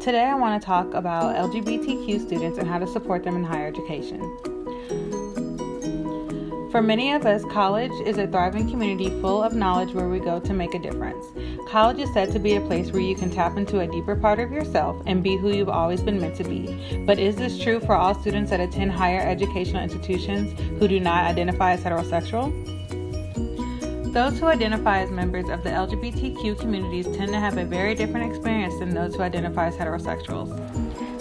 Today I want to talk about LGBTQ students and how to support them in higher education. For many of us, college is a thriving community full of knowledge where we go to make a difference. College is said to be a place where you can tap into a deeper part of yourself and be who you've always been meant to be. But is this true for all students that attend higher educational institutions who do not identify as heterosexual? Those who identify as members of the LGBTQ communities tend to have a very different experience than those who identify as heterosexuals.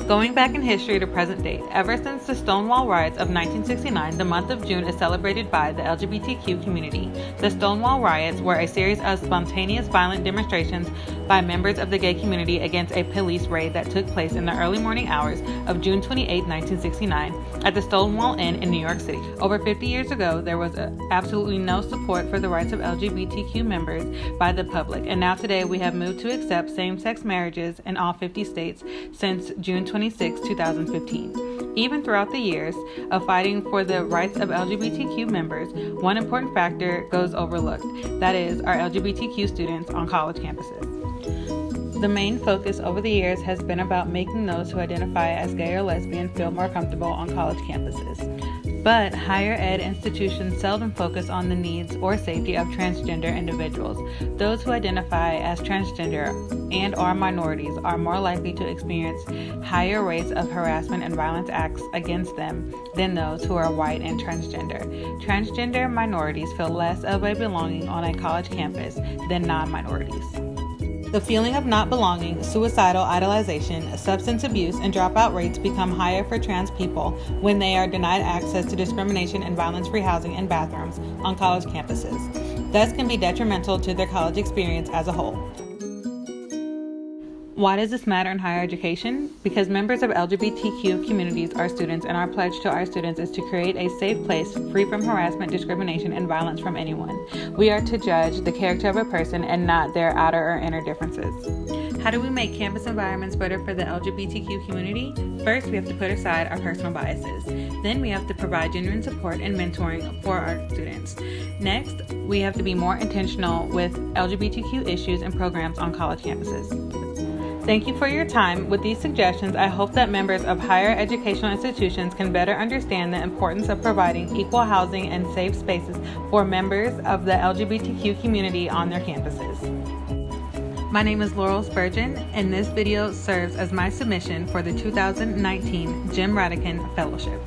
Going back in history to present date, ever since the Stonewall Riots of 1969, the month of June is celebrated by the LGBTQ community. The Stonewall Riots were a series of spontaneous violent demonstrations by members of the gay community against a police raid that took place in the early morning hours of June 28, 1969, at the Stonewall Inn in New York City. Over 50 years ago, there was absolutely no support for the rights of LGBTQ members by the public, and now today we have moved to accept same-sex marriages in all 50 states since June 26, 2015. Even throughout the years of fighting for the rights of LGBTQ members, one important factor goes overlooked, that is, our LGBTQ students on college campuses. The main focus over the years has been about making those who identify as gay or lesbian feel more comfortable on college campuses. But higher ed institutions seldom focus on the needs or safety of transgender individuals. Those who identify as transgender and are minorities are more likely to experience higher rates of harassment and violence acts against them than those who are white and transgender. Transgender minorities feel less of a belonging on a college campus than non-minorities. The feeling of not belonging, suicidal idealization, substance abuse, and dropout rates become higher for trans people when they are denied access to discrimination and violence-free housing and bathrooms on college campuses. Thus can be detrimental to their college experience as a whole. Why does this matter in higher education? Because members of LGBTQ communities are students, and our pledge to our students is to create a safe place free from harassment, discrimination, and violence from anyone. We are to judge the character of a person and not their outer or inner differences. How do we make campus environments better for the LGBTQ community? First, we have to put aside our personal biases. Then we have to provide genuine support and mentoring for our students. Next, we have to be more intentional with LGBTQ issues and programs on college campuses. Thank you for your time. With these suggestions, I hope that members of higher educational institutions can better understand the importance of providing equal housing and safe spaces for members of the LGBTQ community on their campuses. My name is Laurel Spurgeon, and this video serves as my submission for the 2019 Jim Rhatigan Fellowship.